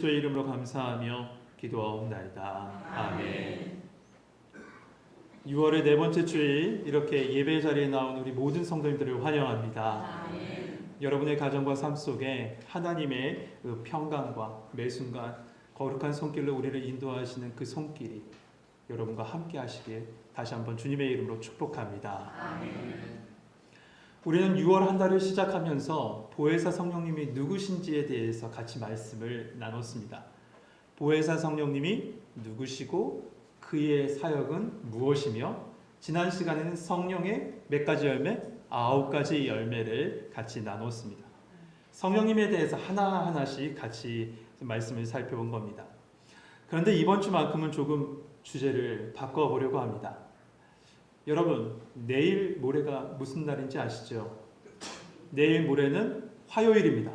그리스도의 이름으로 감사하며 기도하옵나이다. 아멘. 6월의 네 번째 주일 이렇게 예배 자리에 나온 우리 모든 성도님들을 환영합니다. 여러분의 가정과 삶 속에 하나님의 그 평강과 매 순간 거룩한 손길로 우리를 인도하시는 그 손길이 여러분과 함께 하시길 다시 한번 주님의 이름으로 축복합니다. 아멘. 우리는 6월 한 달을 시작하면서 보혜사 성령님이 누구신지에 대해서 같이 말씀을 나눴습니다. 보혜사 성령님이 누구시고 그의 사역은 무엇이며 지난 시간에는 성령의 몇 가지 열매? 9가지 열매를 같이 나눴습니다. 성령님에 대해서 하나하나씩 같이 말씀을 살펴본 겁니다. 그런데 이번 주만큼은 조금 주제를 바꿔보려고 합니다. 여러분, 내일 모레가 무슨 날인지 아시죠? 내일 모레는 화요일입니다.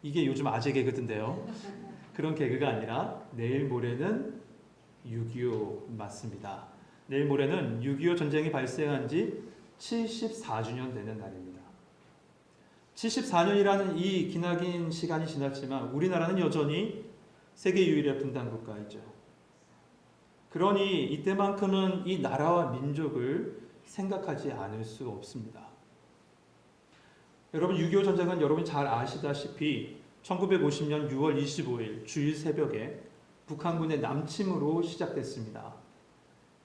이게 요즘 아재 개그던데요. 그런 개그가 아니라 내일 모레는 6.25 맞습니다. 내일 모레는 6.25 전쟁이 발생한 지 74주년 되는 날입니다. 74년이라는 이 기나긴 시간이 지났지만 우리나라는 여전히 세계 유일의 분단 국가이죠. 그러니 이때만큼은 이 나라와 민족을 생각하지 않을 수 없습니다. 여러분, 6.25 전쟁은 여러분 잘 아시다시피 1950년 6월 25일 주일 새벽에 북한군의 남침으로 시작됐습니다.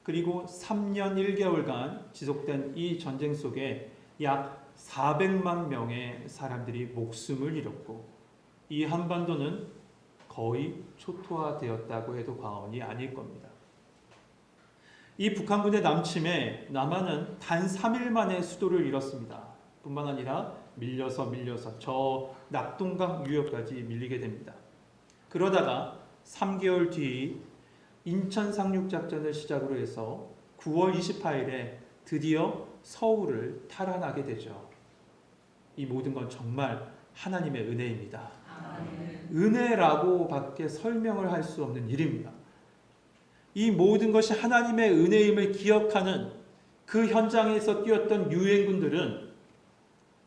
그리고 3년 1개월간 지속된 이 전쟁 속에 약 400만 명의 사람들이 목숨을 잃었고 이 한반도는 거의 초토화되었다고 해도 과언이 아닐 겁니다. 이 북한군의 남침에 남한은 단 3일 만에 수도를 잃었습니다. 뿐만 아니라 밀려서 저 낙동강 유역까지 밀리게 됩니다. 그러다가 3개월 뒤 인천 상륙작전을 시작으로 해서 9월 28일에 드디어 서울을 탈환하게 되죠. 이 모든 건 정말 하나님의 은혜입니다. 은혜라고 밖에 설명을 할 수 없는 일입니다. 이 모든 것이 하나님의 은혜임을 기억하는 그 현장에서 뛰었던 유엔군들은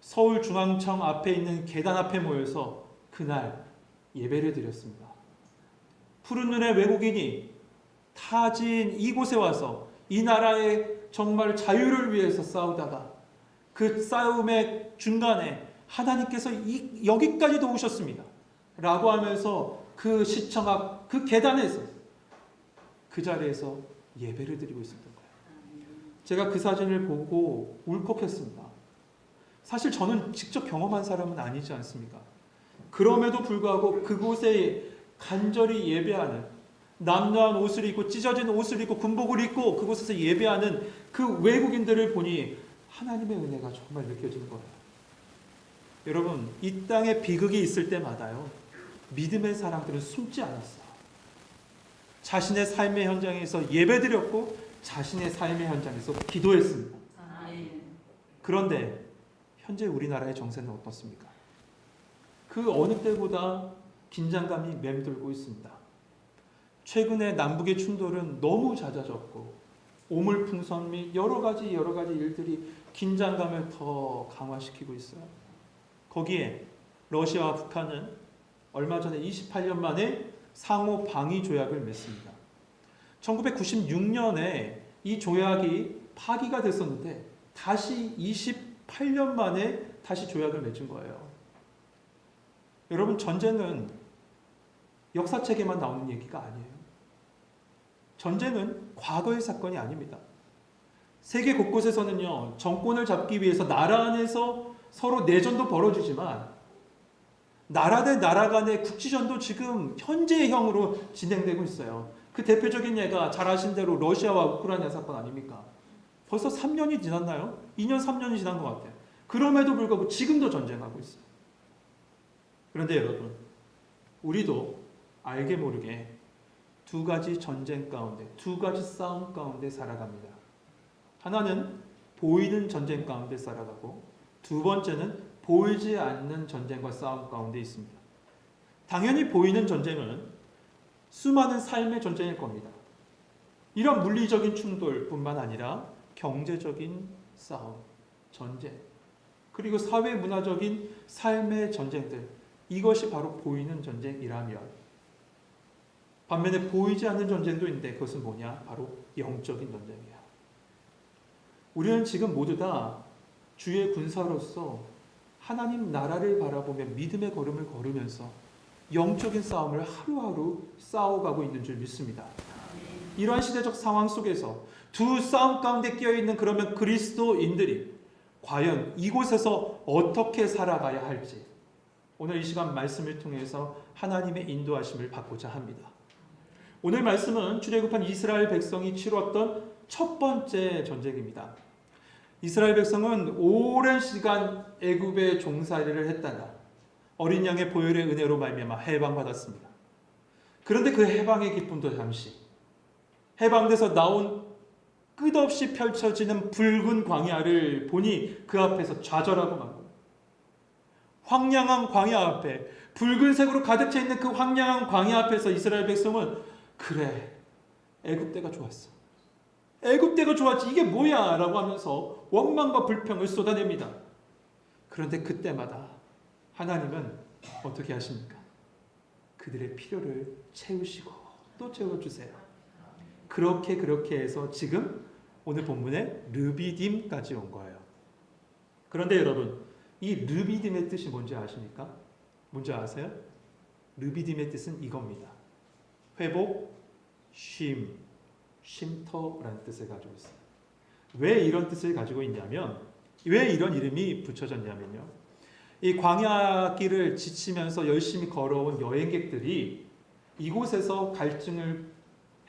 서울중앙청 앞에 있는 계단 앞에 모여서 그날 예배를 드렸습니다. 푸른 눈의 외국인이 타지인 이곳에 와서 이 나라의 정말 자유를 위해서 싸우다가 그 싸움의 중간에 하나님께서 여기까지도 오셨습니다. 라고 하면서 그 시청 앞 그 계단에서 그 자리에서 예배를 드리고 있었던 거예요. 제가 그 사진을 보고 울컥했습니다. 사실 저는 직접 경험한 사람은 아니지 않습니까? 그럼에도 불구하고 그곳에 간절히 예배하는 남루한 옷을 입고 찢어진 옷을 입고 군복을 입고 그곳에서 예배하는 그 외국인들을 보니 하나님의 은혜가 정말 느껴지는 거예요. 여러분, 이 땅에 비극이 있을 때마다요, 믿음의 사람들은 숨지 않았어요. 자신의 삶의 현장에서 예배드렸고 자신의 삶의 현장에서 기도했습니다. 그런데 현재 우리나라의 정세는 어떻습니까? 그 어느 때보다 긴장감이 맴돌고 있습니다. 최근에 남북의 충돌은 너무 잦아졌고 오물풍선 및 여러 가지 일들이 긴장감을 더 강화시키고 있어요. 거기에 러시아와 북한은 얼마 전에 28년 만에 상호 방위 조약을 맺습니다. 1996년에 이 조약이 파기가 됐었는데 다시 28년 만에 다시 조약을 맺은 거예요. 여러분, 전쟁은 역사책에만 나오는 얘기가 아니에요. 전쟁은 과거의 사건이 아닙니다. 세계 곳곳에서는요, 정권을 잡기 위해서 나라 안에서 서로 내전도 벌어지지만 나라 대 나라 간의 국지전도 지금 현재형으로 진행되고 있어요. 그 대표적인 예가 잘 아신 대로 러시아와 우크라이나 사건 아닙니까? 벌써 3년이 지났나요? 2년, 3년이 지난 것 같아요. 그럼에도 불구하고 지금도 전쟁하고 있어요. 그런데 여러분, 우리도 알게 모르게 두 가지 전쟁 가운데, 두 가지 싸움 가운데 살아갑니다. 하나는 보이는 전쟁 가운데 살아가고 두 번째는 보이지 않는 전쟁과 싸움 가운데 있습니다. 당연히 보이는 전쟁은 수많은 삶의 전쟁일 겁니다. 이런 물리적인 충돌뿐만 아니라 경제적인 싸움, 전쟁, 그리고 사회 문화적인 삶의 전쟁들, 이것이 바로 보이는 전쟁이라면, 반면에 보이지 않는 전쟁도 있는데 그것은 뭐냐? 바로 영적인 전쟁이야. 우리는 지금 모두 다 주의 군사로서 하나님 나라를 바라보며 믿음의 걸음을 걸으면서 영적인 싸움을 하루하루 싸워가고 있는 줄 믿습니다. 이러한 시대적 상황 속에서 두 싸움 가운데 끼어있는 그러면 그리스도인들이 과연 이곳에서 어떻게 살아가야 할지 오늘 이 시간 말씀을 통해서 하나님의 인도하심을 받고자 합니다. 오늘 말씀은 출애굽한 이스라엘 백성이 치렀던 첫 번째 전쟁입니다. 이스라엘 백성은 오랜 시간 애굽의 종살이를 했다가 어린 양의 보혈의 은혜로 말미암아 해방받았습니다. 그런데 그 해방의 기쁨도 잠시, 해방돼서 나온 끝없이 펼쳐지는 붉은 광야를 보니 그 앞에서 좌절하고 만 거예요. 황량한 광야 앞에, 붉은색으로 가득 차 있는 그 황량한 광야 앞에서 이스라엘 백성은 그래, 애굽때가 좋았어. 애굽때가 좋았지, 이게 뭐야? 라고 하면서 원망과 불평을 쏟아냅니다. 그런데 그때마다 하나님은 어떻게 하십니까? 그들의 필요를 채우시고 또 채워주세요. 그렇게 해서 지금 오늘 본문에 르비딤까지 온 거예요. 그런데 여러분, 이 르비딤의 뜻이 뭔지 아십니까? 뭔지 아세요? 르비딤의 뜻은 이겁니다. 회복, 쉼터라는 뜻을 가지고 있어요. 왜 이런 뜻을 가지고 있냐면, 왜 이런 이름이 붙여졌냐면요, 이 광야길을 지치면서 열심히 걸어온 여행객들이 이곳에서 갈증을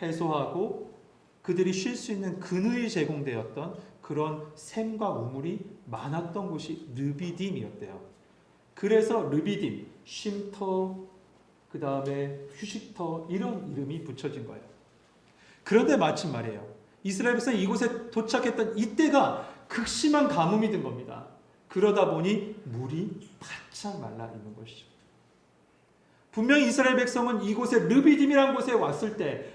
해소하고 그들이 쉴 수 있는 근의 제공되었던 그런 샘과 우물이 많았던 곳이 르비딤이었대요. 그래서 르비딤, 쉼터, 그 다음에 휴식터, 이런 이름이 붙여진 거예요. 그런데 마침 말이에요, 이스라엘 백성이 이곳에 도착했던 이때가 극심한 가뭄이 든 겁니다. 그러다 보니 물이 바짝 말라 있는 것이죠. 분명히 이스라엘 백성은 이곳에 르비딤이라는 곳에 왔을 때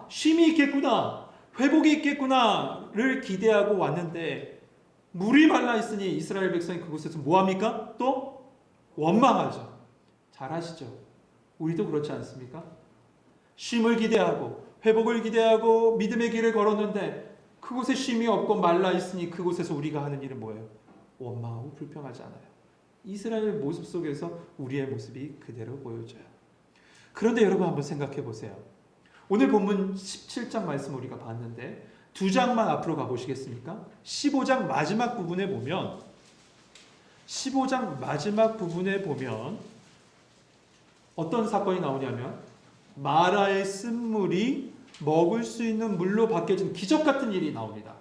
쉼이 있겠구나, 회복이 있겠구나를 기대하고 왔는데 물이 말라 있으니 이스라엘 백성이 그곳에서 뭐합니까? 또 원망하죠. 잘 아시죠? 우리도 그렇지 않습니까? 쉼을 기대하고 회복을 기대하고 믿음의 길을 걸었는데 그곳에 쉼이 없고 말라 있으니 그곳에서 우리가 하는 일은 뭐예요? 원망하고 불평하지 않아요. 이스라엘 모습 속에서 우리의 모습이 그대로 보여져요. 그런데 여러분 한번 생각해 보세요. 오늘 본문 17장 말씀 우리가 봤는데 두 장만 앞으로 가보시겠습니까? 15장 마지막 부분에 보면 15장 마지막 부분에 보면 어떤 사건이 나오냐면 마라의 쓴물이 먹을 수 있는 물로 바뀌어진 기적 같은 일이 나옵니다.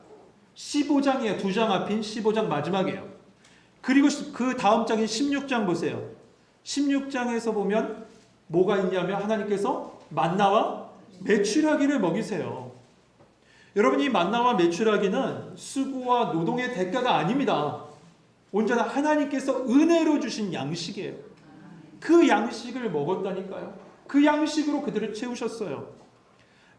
15장이에요. 두 장 앞인 15장 마지막이에요. 그리고 그 다음 장인 16장 보세요. 16장에서 보면 뭐가 있냐면 하나님께서 만나와 메추라기를 먹이세요. 여러분, 이 만나와 메추라기는 수고와 노동의 대가가 아닙니다. 온전히 하나님께서 은혜로 주신 양식이에요. 그 양식을 먹었다니까요. 그 양식으로 그들을 채우셨어요.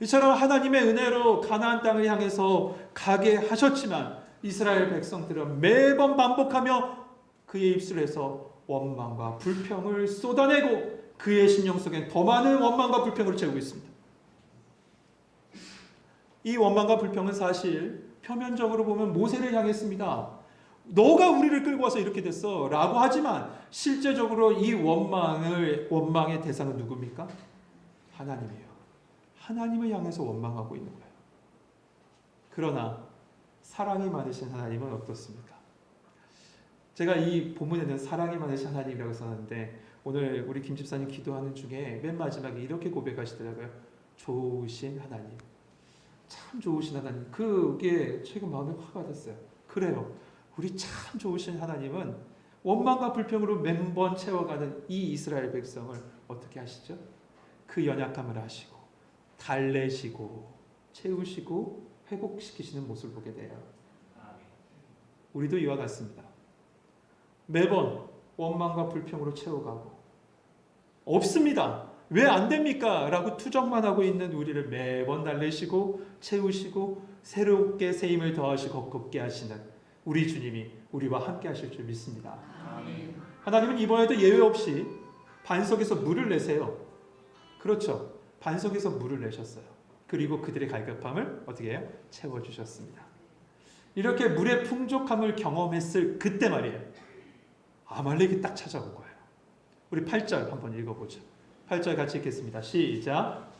이처럼 하나님의 은혜로 가나안 땅을 향해서 가게 하셨지만 이스라엘 백성들은 매번 반복하며 그의 입술에서 원망과 불평을 쏟아내고 그의 심령 속엔 더 많은 원망과 불평을 채우고 있습니다. 이 원망과 불평은 사실 표면적으로 보면 모세를 향했습니다. 너가 우리를 끌고 와서 이렇게 됐어 라고 하지만 실제적으로 이 원망의 대상은 누굽니까? 하나님이에요. 하나님을 향해서 원망하고 있는 거예요. 그러나 사랑이 많으신 하나님은 어떻습니까? 제가 이 본문에는 사랑이 많으신 하나님이라고 썼는데 오늘 우리 김 집사님 기도하는 중에 맨 마지막에 이렇게 고백하시더라고요. 좋으신 하나님, 참 좋으신 하나님. 그게 최근 마음에 확 와닿았어요. 그래요. 우리 참 좋으신 하나님은 원망과 불평으로 매번 채워가는 이 이스라엘 백성을 어떻게 하시죠? 그 연약함을 아시고 달래시고 채우시고 회복시키시는 모습을 보게 돼요. 우리도 이와 같습니다. 매번 원망과 불평으로 채워가고 없습니다. 왜 안 됩니까? 라고 투정만 하고 있는 우리를 매번 달래시고 채우시고 새롭게 새 힘을 더하시고 걷게 하시는 우리 주님이 우리와 함께 하실 줄 믿습니다. 아멘. 하나님은 이번에도 예외 없이 반석에서 물을 내세요. 그렇죠. 반석에서 물을 내셨어요. 그리고 그들의 갈급함을 어떻게 해요? 채워주셨습니다. 이렇게 물의 풍족함을 경험했을 그때 말이에요. 아말렉이 딱 찾아온 거예요. 우리 8절 한번 읽어보죠. 8절 같이 읽겠습니다. 시작.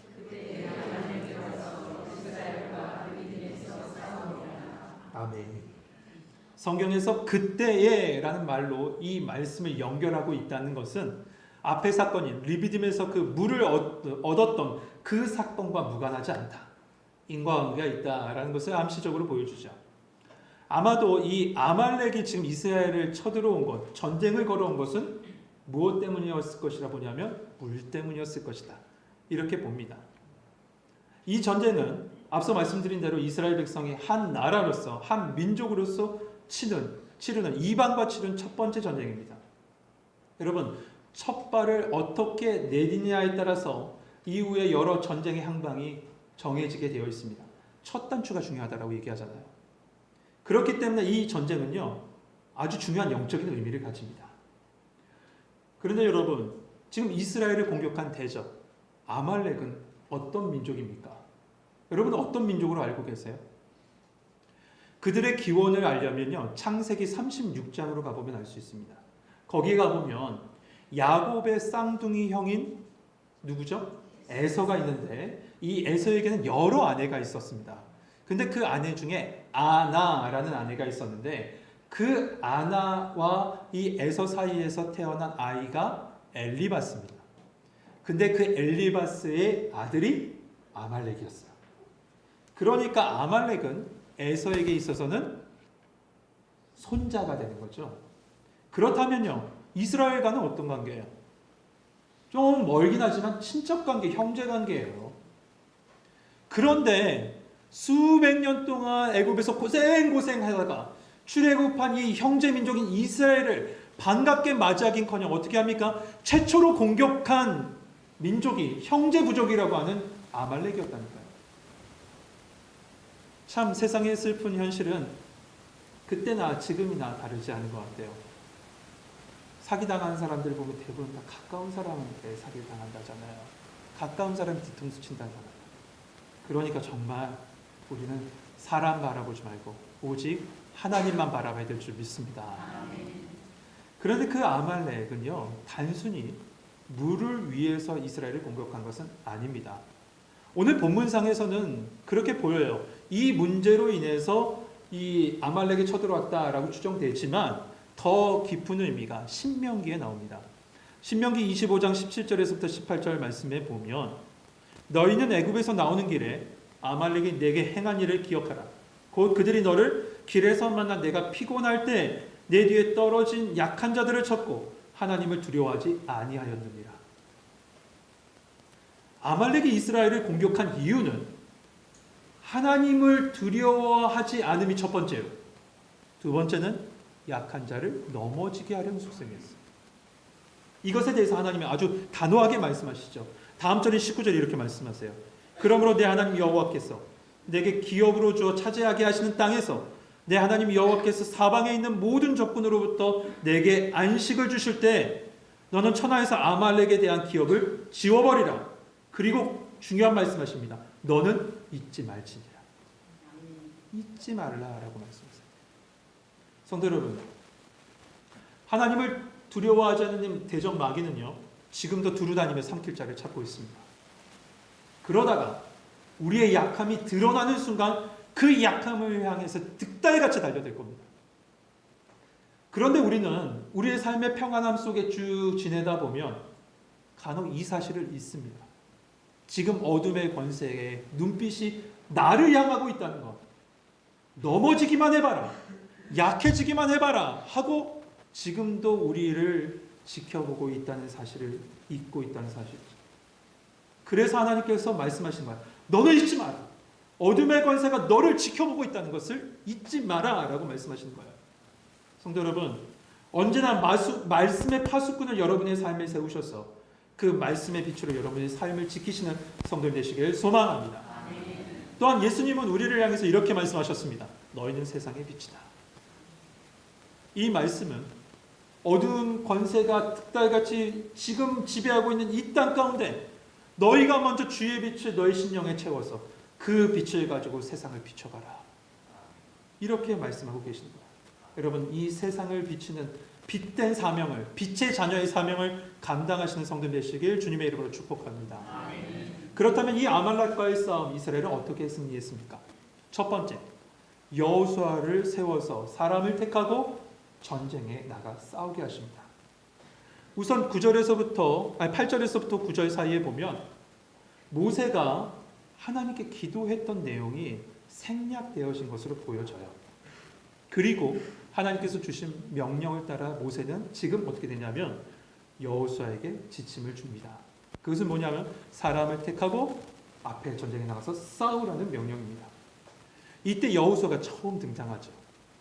아멘. 성경에서 그때에라는 말로 이 말씀을 연결하고 있다는 것은 앞의 사건인 리비딤에서 그 물을 얻었던 그 사건과 무관하지 않다. 인과관계가 있다라는 것을 암시적으로 보여주죠. 아마도 이 아말렉이 지금 이스라엘을 쳐들어온 것, 전쟁을 걸어온 것은 무엇 때문이었을 것이라 보냐면 물 때문이었을 것이다. 이렇게 봅니다. 이 전쟁은 앞서 말씀드린 대로 이스라엘 백성이 한 나라로서, 한 민족으로서 치르는 이방과 치른 첫 번째 전쟁입니다. 여러분, 첫 발을 어떻게 내디냐에 따라서 이후에 여러 전쟁의 항방이 정해지게 되어 있습니다. 첫 단추가 중요하다고 얘기하잖아요. 그렇기 때문에 이 전쟁은요, 아주 중요한 영적인 의미를 가집니다. 그런데 여러분, 지금 이스라엘을 공격한 대적 아말렉은 어떤 민족입니까? 여러분은 어떤 민족으로 알고 계세요? 그들의 기원을 알려면요, 창세기 36장으로 가보면 알 수 있습니다. 거기에 가보면 야곱의 쌍둥이 형인 누구죠? 에서가 있는데 이 에서에게는 여러 아내가 있었습니다. 근데 그 아내 중에 아나라는 아내가 있었는데 그 아나와 이 에서 사이에서 태어난 아이가 엘리바스입니다. 근데 그 엘리바스의 아들이 아말렉이었어요. 그러니까 아말렉은 에서에게 있어서는 손자가 되는 거죠. 그렇다면요, 이스라엘과는 어떤 관계예요? 좀 멀긴 하지만 친척 관계, 형제 관계예요. 그런데 수백 년 동안 애굽에서 고생하다가 출애굽한 이 형제 민족인 이스라엘을 반갑게 맞이하긴커녕 어떻게 합니까? 최초로 공격한 민족이 형제 부족이라고 하는 아말렉이었다니까요. 참 세상의 슬픈 현실은 그때나 지금이나 다르지 않은 것 같아요. 사기당한 사람들 보면 대부분 다 가까운 사람한테 사기를 당한다잖아요. 가까운 사람이 뒤통수 친다잖아요. 그러니까 정말 우리는 사람 바라보지 말고 오직 하나님만 바라봐야 될 줄 믿습니다. 그런데 그 아말렉은요, 단순히 물을 위해서 이스라엘을 공격한 것은 아닙니다. 오늘 본문상에서는 그렇게 보여요. 이 문제로 인해서 이 아말렉이 쳐들어왔다라고 추정되지만 더 깊은 의미가 신명기에 나옵니다. 신명기 25장 17절에서부터 18절 말씀에 보면 너희는 애굽에서 나오는 길에 아말렉이 내게 행한 일을 기억하라. 곧 그들이 너를 길에서 만나 내가 피곤할 때 내 뒤에 떨어진 약한 자들을 쳤고 하나님을 두려워하지 아니하였느니라. 아말렉이 이스라엘을 공격한 이유는 하나님을 두려워하지 않음이 첫 번째요. 두 번째는 약한 자를 넘어지게 하려는 속셈이었어요. 이것에 대해서 하나님이 아주 단호하게 말씀하시죠. 다음 절인 19절에 이렇게 말씀하세요. 그러므로 내 하나님 여호와께서 내게 기업으로 주어 차지하게 하시는 땅에서 내 하나님 여호와께서 사방에 있는 모든 적군으로부터 내게 안식을 주실 때 너는 천하에서 아말렉에 대한 기업을 지워버리라. 그리고 중요한 말씀하십니다. 너는 잊지 말지니라. 잊지 말라라고 말씀하세요. 성도 여러분, 하나님을 두려워하지 않는 대적 마귀는요, 지금도 두루다니며 삼킬 자를 찾고 있습니다. 그러다가 우리의 약함이 드러나는 순간 그 약함을 향해서 득달같이 달려들 겁니다. 그런데 우리는 우리의 삶의 평안함 속에 쭉 지내다 보면 간혹 이 사실을 잊습니다. 지금 어둠의 권세에 눈빛이 나를 향하고 있다는 것. 넘어지기만 해봐라. 약해지기만 해봐라. 하고 지금도 우리를 지켜보고 있다는 사실을 잊고 있다는 사실이죠. 그래서 하나님께서 말씀하신 거예요. 너는 잊지 마라. 어둠의 권세가 너를 지켜보고 있다는 것을 잊지 마라 라고 말씀하시는 거예요. 성도 여러분, 언제나 말씀의 파수꾼을 여러분의 삶에 세우셔서 그 말씀의 빛으로 여러분의 삶을 지키시는 성도들 되시길 소망합니다. 또한 예수님은 우리를 향해서 이렇게 말씀하셨습니다. 너희는 세상의 빛이다. 이 말씀은 어두운 권세가 득달같이 지금 지배하고 있는 이 땅 가운데 너희가 먼저 주의 빛을 너희 심령에 채워서 그 빛을 가지고 세상을 비춰가라. 이렇게 말씀하고 계십니다. 여러분, 이 세상을 비치는 빛된 사명을, 빛의 자녀의 사명을 감당하시는 성도 되시길 주님의 이름으로 축복합니다. 그렇다면 이 아말렉과의 싸움, 이스라엘은 어떻게 승리했습니까? 첫 번째, 여호수아를 세워서 사람을 택하고 전쟁에 나가 싸우게 하십니다. 우선 8절에서부터 9절 사이에 보면 모세가 하나님께 기도했던 내용이 생략되어진 것으로 보여져요. 그리고 하나님께서 주신 명령을 따라 모세는 지금 어떻게 되냐면 여호수아에게 지침을 줍니다. 그것은 뭐냐면 사람을 택하고 앞에 전쟁에 나가서 싸우라는 명령입니다. 이때 여호수아가 처음 등장하죠.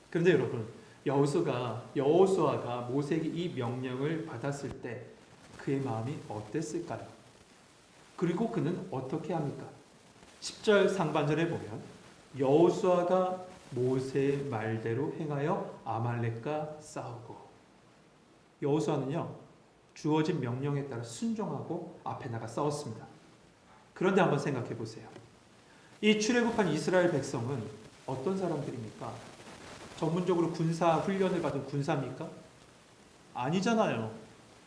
그런데 여러분, 여호수아가 모세에게 이 명령을 받았을 때 그의 마음이 어땠을까요? 그리고 그는 어떻게 합니까? 10절 상반절에 보면 여호수아가 모세의 말대로 행하여 아말렉과 싸우고, 여호수아는요 주어진 명령에 따라 순종하고 앞에 나가 싸웠습니다. 그런데 한번 생각해 보세요. 이 출애굽한 이스라엘 백성은 어떤 사람들입니까? 전문적으로 군사 훈련을 받은 군사입니까? 아니잖아요.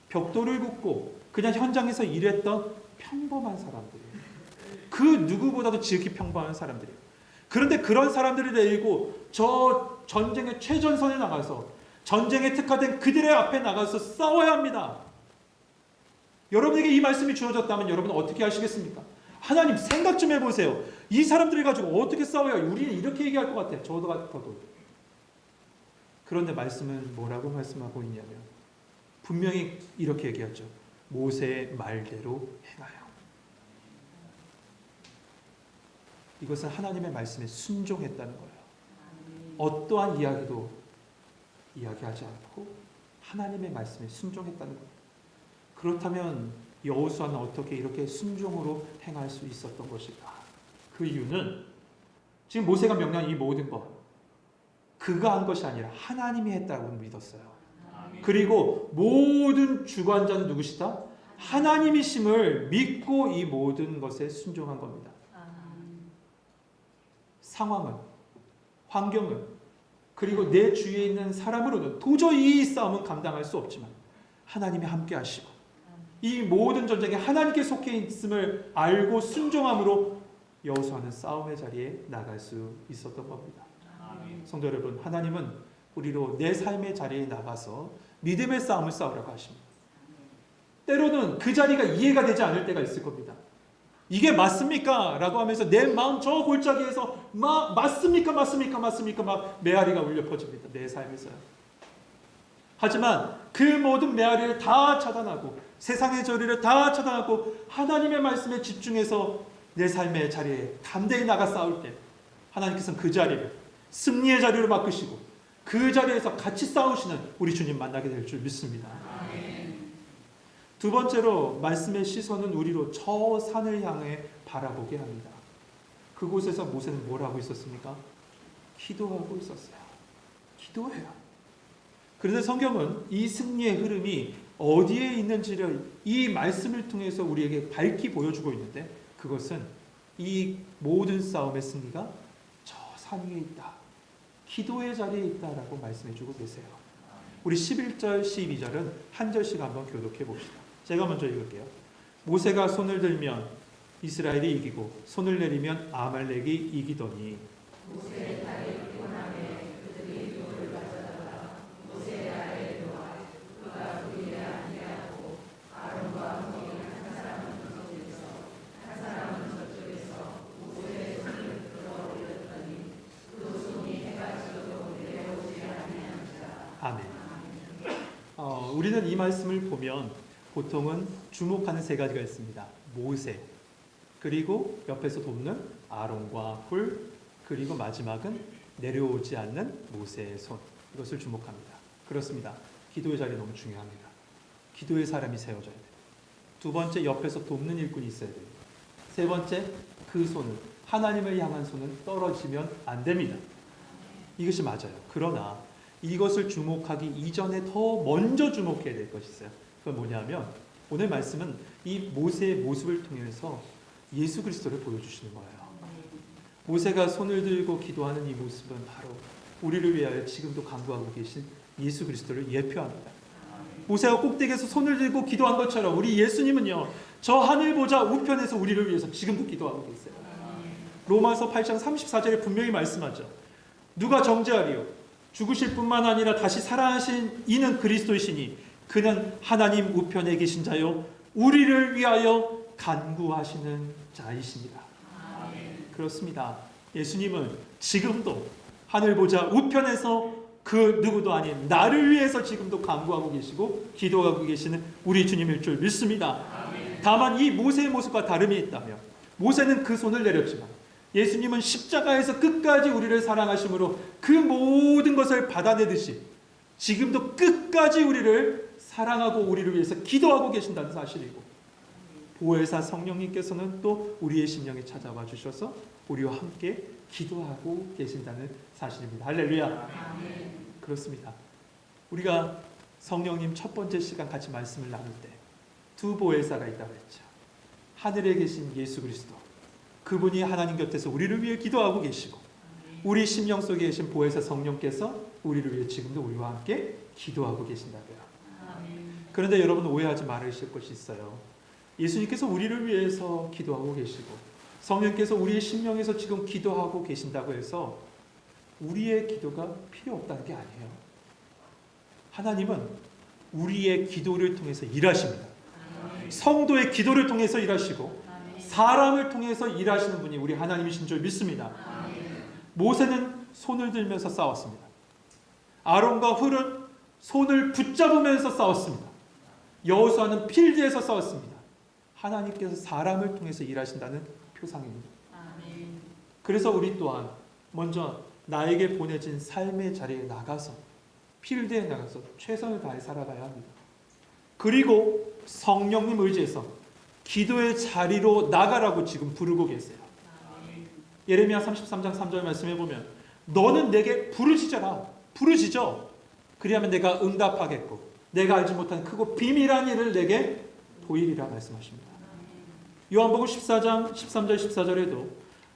벽돌을 굽고 그냥 현장에서 일했던 평범한 사람들이에요. 그 누구보다도 지극히 평범한 사람들이에요. 그런데 그런 사람들을 데리고 저 전쟁의 최전선에 나가서 전쟁에 특화된 그들의 앞에 나가서 싸워야 합니다. 여러분에게 이 말씀이 주어졌다면 여러분은 어떻게 하시겠습니까? 하나님, 생각 좀 해보세요. 이 사람들을 가지고 어떻게 싸워야, 우리는 이렇게 얘기할 것 같아요. 저도 같아도. 그런데 말씀은 뭐라고 말씀하고 있냐면 분명히 이렇게 얘기하죠. 모세의 말대로 행하여. 이것은 하나님의 말씀에 순종했다는 거예요. 어떠한 이야기도 이야기하지 않고 하나님의 말씀에 순종했다는 거예요. 그렇다면 여호수아는 어떻게 이렇게 순종으로 행할 수 있었던 것일까? 그 이유는 지금 모세가 명령한 이 모든 것, 그가 한 것이 아니라 하나님이 했다고 믿었어요. 그리고 모든 주관자는 누구시다? 하나님이심을 믿고 이 모든 것에 순종한 겁니다. 상황은, 환경은, 그리고 내 주위에 있는 사람으로는 도저히 이 싸움은 감당할 수 없지만 하나님이 함께 하시고 이 모든 전쟁에 하나님께 속해 있음을 알고 순종함으로 여호수아는 싸움의 자리에 나갈 수 있었던 겁니다. 성도 여러분, 하나님은 우리로 내 삶의 자리에 나가서 믿음의 싸움을 싸우라고 하십니다. 때로는 그 자리가 이해가 되지 않을 때가 있을 겁니다. 이게 맞습니까? 라고 하면서 내 마음 저 골짜기에서 맞습니까? 막 메아리가 울려 퍼집니다. 내 삶에서요. 하지만 그 모든 메아리를 다 차단하고 세상의 저리를 다 차단하고 하나님의 말씀에 집중해서 내 삶의 자리에 담대히 나가 싸울 때 하나님께서는 그 자리를 승리의 자리로 바꾸시고 그 자리에서 같이 싸우시는 우리 주님 만나게 될 줄 믿습니다. 두 번째로 말씀의 시선은 우리로 저 산을 향해 바라보게 합니다. 그곳에서 모세는 뭘 하고 있었습니까? 기도하고 있었어요. 기도해요. 그런데 성경은 이 승리의 흐름이 어디에 있는지를 이 말씀을 통해서 우리에게 밝히 보여주고 있는데 그것은 이 모든 싸움의 승리가 저 산 위에 있다. 기도의 자리에 있다라고 말씀해주고 계세요. 우리 11절, 12절은 한 절씩 한번 교독해 봅시다. 제가 먼저 읽을게요. 모세가 손을 들면 이스라엘이 이기고 손을 내리면 아말렉이 이기더니 모세의 다리를 원하매 그들이 돌을 가져다가 모세의 아래에 놓아 그가 그 일에 아니하고 아론과 흑인 한 사람은 저쪽에서 한 사람은 저쪽에서 모세의 손을 끌어올렸더니 그 손이 해가 지어도 내려오지 아니하니라. 아멘. 우리는 이 말씀을 보면 보통은 주목하는 세 가지가 있습니다. 모세, 그리고 옆에서 돕는 아론과 훌, 그리고 마지막은 내려오지 않는 모세의 손. 이것을 주목합니다. 그렇습니다. 기도의 자리 너무 중요합니다. 기도의 사람이 세워져야 돼요. 두 번째, 옆에서 돕는 일꾼이 있어야 돼요. 세 번째, 그 손은, 하나님을 향한 손은 떨어지면 안 됩니다. 이것이 맞아요. 그러나 이것을 주목하기 이전에 더 먼저 주목해야 될 것이 있어요. 그건 뭐냐면 오늘 말씀은 이 모세의 모습을 통해서 예수 그리스도를 보여주시는 거예요. 모세가 손을 들고 기도하는 이 모습은 바로 우리를 위하여 지금도 간구하고 계신 예수 그리스도를 예표합니다. 모세가 꼭대기에서 손을 들고 기도한 것처럼 우리 예수님은요, 저 하늘 보좌 우편에서 우리를 위해서 지금도 기도하고 계세요. 로마서 8장 34절에 분명히 말씀하죠. 누가 정죄하리요? 죽으실 뿐만 아니라 다시 살아나신 이는 그리스도이시니 그는 하나님 우편에 계신 자요 우리를 위하여 간구하시는 자이십니다. 그렇습니다. 예수님은 지금도 하늘 보좌 우편에서 그 누구도 아닌 나를 위해서 지금도 간구하고 계시고 기도하고 계시는 우리 주님일 줄 믿습니다. 다만 이 모세의 모습과 다름이 있다면, 모세는 그 손을 내렸지만 예수님은 십자가에서 끝까지 우리를 사랑하심으로 그 모든 것을 받아내듯이 지금도 끝까지 우리를 사랑하고 우리를 위해서 기도하고 계신다는 사실이고, 보혜사 성령님께서는 또 우리의 심령에 찾아와 주셔서 우리와 함께 기도하고 계신다는 사실입니다. 할렐루야. 그렇습니다. 우리가 성령님 첫 번째 시간 같이 말씀을 나눌 때 두 보혜사가 있다고 했죠. 하늘에 계신 예수 그리스도, 그분이 하나님 곁에서 우리를 위해 기도하고 계시고, 우리 심령 속에 계신 보혜사 성령께서 우리를 위해 지금도 우리와 함께 기도하고 계신다고요. 그런데 여러분 오해하지 말으실 것이 있어요. 예수님께서 우리를 위해서 기도하고 계시고 성령께서 우리의 심령에서 지금 기도하고 계신다고 해서 우리의 기도가 필요 없다는 게 아니에요. 하나님은 우리의 기도를 통해서 일하십니다. 성도의 기도를 통해서 일하시고 사람을 통해서 일하시는 분이 우리 하나님이신 줄 믿습니다. 모세는 손을 들면서 싸웠습니다. 아론과 훌은 손을 붙잡으면서 싸웠습니다. 여호수아는 필드에서 싸웠습니다. 하나님께서 사람을 통해서 일하신다는 표상입니다. 그래서 우리 또한 먼저 나에게 보내진 삶의 자리에 나가서, 필드에 나가서 최선을 다해 살아가야 합니다. 그리고 성령님 의지해서 기도의 자리로 나가라고 지금 부르고 계세요. 예레미야 33장 3절 말씀해 보면 너는 내게 부르짖어라. 부르짖어. 그리하면 내가 응답하겠고 내가 알지 못한 크고 비밀한 일을 내게 보이리라 말씀하십니다. 요한복음 14장 13절 14절에도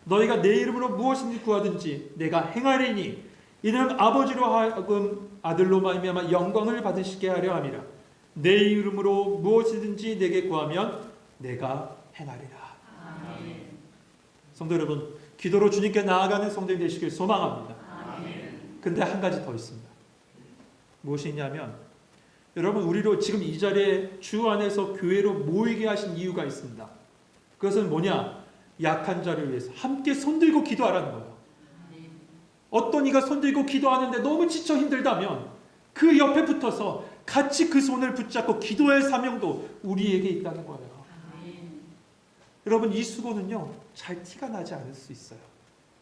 너희가 내 이름으로 무엇이든지 구하든지 내가 행하리니 이는 아버지로 하여금 아들로 말미암아 영광을 받으시게 하려 함이라. 내 이름으로 무엇이든지 내게 구하면 내가 행하리라. 성도 여러분, 기도로 주님께 나아가는 성도님 되시길 소망합니다. 근데 한 가지 더 있습니다. 무엇이냐면 여러분, 우리로 지금 이 자리에 주 안에서 교회로 모이게 하신 이유가 있습니다. 그것은 뭐냐? 약한 자를 위해서 함께 손들고 기도하라는 거예요. 어떤 이가 손들고 기도하는데 너무 지쳐 힘들다면 그 옆에 붙어서 같이 그 손을 붙잡고 기도의 사명도 우리에게 있다는 거예요. 여러분, 이 수고는요 잘 티가 나지 않을 수 있어요.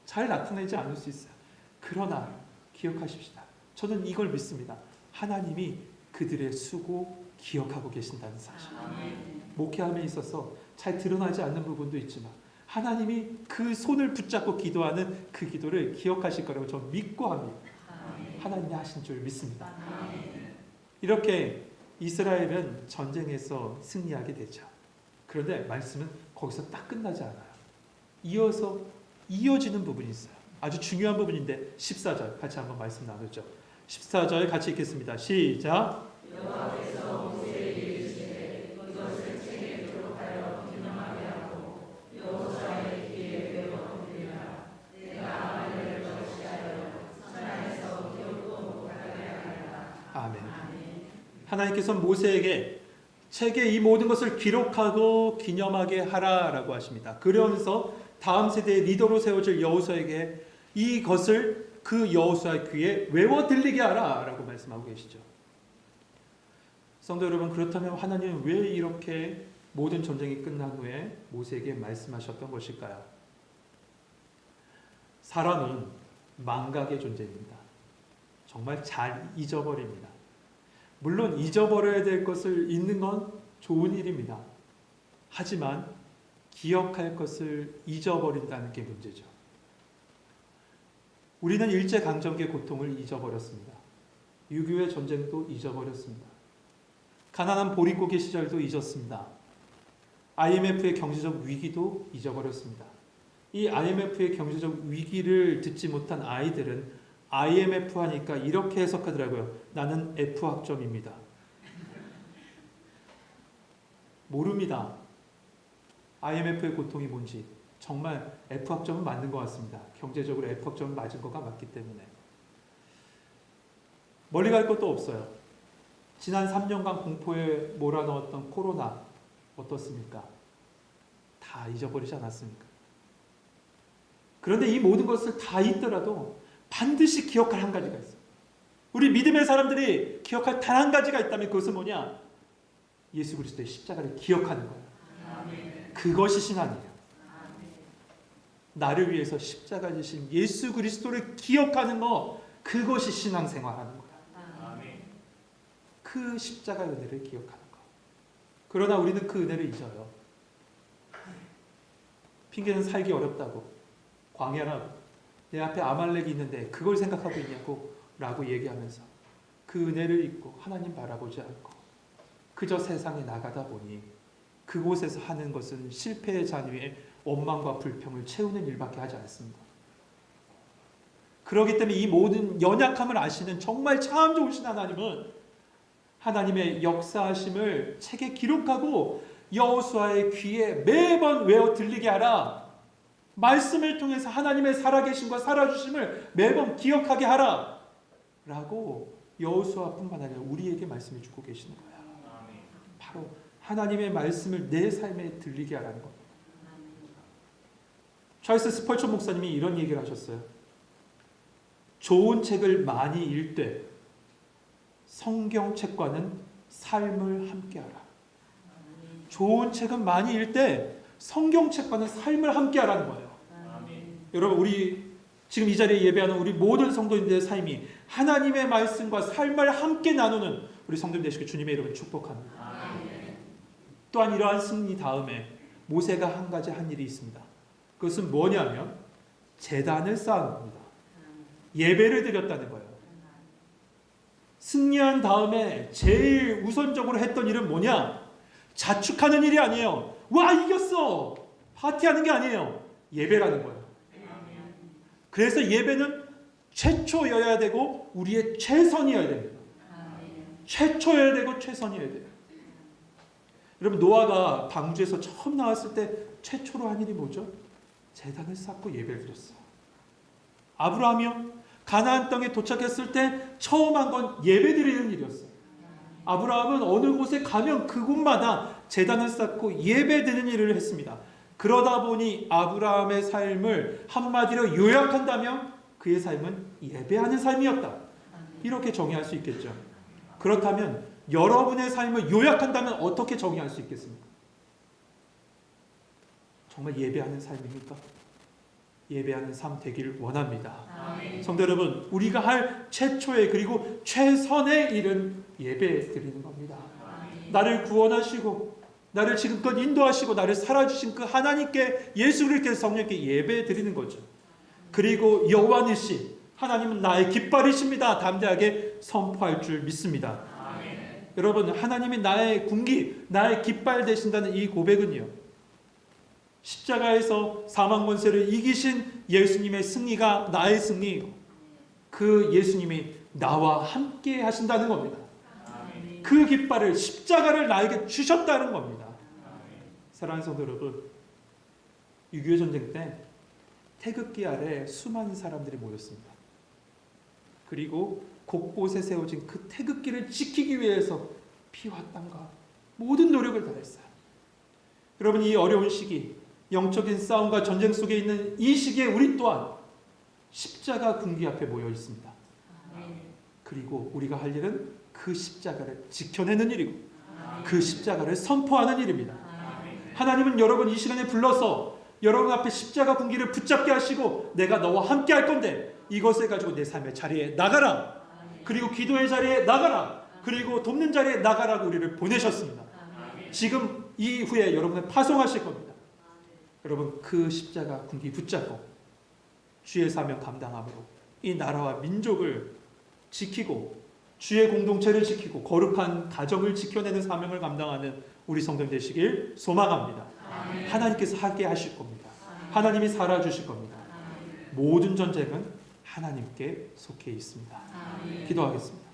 잘 나타내지 않을 수 있어요. 그러나 기억하십시다. 저는 이걸 믿습니다. 하나님이 그들의 수고 기억하고 계신다는 사실. 목회함에 있어서 잘 드러나지 않는 부분도 있지만 하나님이 그 손을 붙잡고 기도하는 그 기도를 기억하실 거라고 저는 믿고 합니다. 하나님이 하신 줄 믿습니다. 이렇게 이스라엘은 전쟁에서 승리하게 되죠. 그런데 말씀은 거기서 딱 끝나지 않아요. 이어지는 부분이 있어요. 아주 중요한 부분인데 14절 같이 한번 말씀 나누죠. 14절 같이 읽겠습니다. 시작. 여호와께서 모세에게 이르시되 이것을 책에 기록하여 기념하게 하고 여호수아의 귀에 외워 들리라. 내가 아말렉을 절시하여 선안에서 기억도 못하게 하리라. 아멘. 하나님께서 모세에게 책에 이 모든 것을 기록하고 기념하게 하라라고 하십니다. 그러면서 다음 세대의 리더로 세워질 여호수아에게 이것을 그 여호수아의 귀에 외워 들리게 하라라고 말씀하고 계시죠. 성도 여러분, 그렇다면 하나님은 왜 이렇게 모든 전쟁이 끝난 후에 모세에게 말씀하셨던 것일까요? 사람은 망각의 존재입니다. 정말 잘 잊어버립니다. 물론 잊어버려야 될 것을 잊는 건 좋은 일입니다. 하지만 기억할 것을 잊어버린다는 게 문제죠. 우리는 일제강점기의 고통을 잊어버렸습니다. 6.25의 전쟁도 잊어버렸습니다. 가난한 보릿고개 시절도 잊었습니다. IMF의 경제적 위기도 잊어버렸습니다. 이 IMF의 경제적 위기를 듣지 못한 아이들은 IMF 하니까 이렇게 해석하더라고요. 나는 F학점입니다. 모릅니다. IMF의 고통이 뭔지. 정말 F학점은 맞는 것 같습니다. 경제적으로 F학점은 맞은 거가 맞기 때문에. 멀리 갈 것도 없어요. 지난 3년간 공포에 몰아넣었던 코로나 어떻습니까? 다 잊어버리지 않았습니까? 그런데 이 모든 것을 다 잊더라도 반드시 기억할 한 가지가 있어요. 우리 믿음의 사람들이 기억할 단 한 가지가 있다면 그것은 뭐냐? 예수 그리스도의 십자가를 기억하는 거예요. 아멘. 그것이 신앙이에요. 아멘. 나를 위해서 십자가 지신 예수 그리스도를 기억하는 거, 그것이 신앙생활하는 거예요. 아멘. 그 십자가의 은혜를 기억하는 거. 그러나 우리는 그 은혜를 잊어요. 핑계는 살기 어렵다고, 광야라고, 내 앞에 아말렉이 있는데 그걸 생각하고 있냐고 라고 얘기하면서 그 은혜를 잊고 하나님 바라보지 않고 그저 세상에 나가다 보니 그곳에서 하는 것은 실패의 잔위에 원망과 불평을 채우는 일밖에 하지 않습니다. 그렇기 때문에 이 모든 연약함을 아시는 정말 참 좋으신 하나님은 하나님의 역사하심을 책에 기록하고 여호수아의 귀에 매번 외워 들리게 하라. 말씀을 통해서 하나님의 살아계심과 살아주심을 매번 기억하게 하라. 라고 여호수아뿐만 아니라 우리에게 말씀해 주고 계시는 거예요. 바로 하나님의 말씀을 내 삶에 들리게 하라는 겁니다. 찰스 스펄전 목사님이 이런 얘기를 하셨어요. 좋은 책을 많이 읽되 성경책과는 삶을 함께하라. 좋은 책은 많이 읽되 성경책과는 삶을 함께하라는 거예요. 여러분, 우리 지금 이 자리에 예배하는 우리 모든 성도님들의 삶이 하나님의 말씀과 삶을 함께 나누는 우리 성도님 되시길 주님의 이름으로 축복합니다. 아멘. 또한 이러한 승리 다음에 모세가 한 가지 한 일이 있습니다. 그것은 뭐냐면 제단을 쌓은 겁니다. 예배를 드렸다는 거예요. 승리한 다음에 제일 우선적으로 했던 일은 뭐냐? 자축하는 일이 아니에요. 와, 이겼어! 파티하는 게 아니에요. 예배라는 거예요. 그래서 예배는 최초여야 되고 우리의 최선이어야 됩니다. 최초여야 되고 최선이어야 돼요. 여러분, 노아가 방주에서 처음 나왔을 때 최초로 한 일이 뭐죠? 제단을 쌓고 예배를 드렸어요. 아브라함이요? 가나안 땅에 도착했을 때 처음 한 건 예배 드리는 일이었어요. 아브라함은 어느 곳에 가면 그곳마다 제단을 쌓고 예배 드리는 일을 했습니다. 그러다 보니 아브라함의 삶을 한마디로 요약한다면 그의 삶은 예배하는 삶이었다. 이렇게 정의할 수 있겠죠. 그렇다면 여러분의 삶을 요약한다면 어떻게 정의할 수 있겠습니까? 정말 예배하는 삶입니까? 예배하는 삶 되기를 원합니다. 아멘. 성도 여러분, 우리가 할 최초의 그리고 최선의 일은 예배 드리는 겁니다. 아멘. 나를 구원하시고 나를 지금껏 인도하시고 나를 살아주신 그 하나님께, 예수 그리스도 성령께 예배 드리는 거죠. 그리고 여호와 니시, 하나님은 나의 깃발이십니다. 담대하게 선포할 줄 믿습니다. 아멘. 여러분, 하나님이 나의 군기, 나의 깃발 되신다는 이 고백은요, 십자가에서 사망 권세를 이기신 예수님의 승리가 나의 승리이고 그 예수님이 나와 함께 하신다는 겁니다. 아멘. 그 깃발을, 십자가를 나에게 주셨다는 겁니다. 아멘. 사랑하는 성도 여러분, 6.25 전쟁 때 태극기 아래 수많은 사람들이 모였습니다. 그리고 곳곳에 세워진 그 태극기를 지키기 위해서 피와 땀과 모든 노력을 다했어요. 여러분, 이 어려운 시기, 영적인 싸움과 전쟁 속에 있는 이 시기에 우리 또한 십자가 군기 앞에 모여 있습니다. 그리고 우리가 할 일은 그 십자가를 지켜내는 일이고 그 십자가를 선포하는 일입니다. 하나님은 여러분 이 시간에 불러서 여러분 앞에 십자가 군기를 붙잡게 하시고 내가 너와 함께 할 건데 이것을 가지고 내 삶의 자리에 나가라. 그리고 기도의 자리에 나가라. 그리고 돕는 자리에 나가라고 우리를 보내셨습니다. 지금 이후에 여러분을 파송하실 겁니다. 여러분, 그 십자가 군기 붙잡고 주의 사명 감당함으로 이 나라와 민족을 지키고 주의 공동체를 지키고 거룩한 가정을 지켜내는 사명을 감당하는 우리 성도들 되시길 소망합니다. 하나님께서 함께 하실 겁니다. 하나님이 살아주실 겁니다. 모든 전쟁은 하나님께 속해 있습니다. 기도하겠습니다.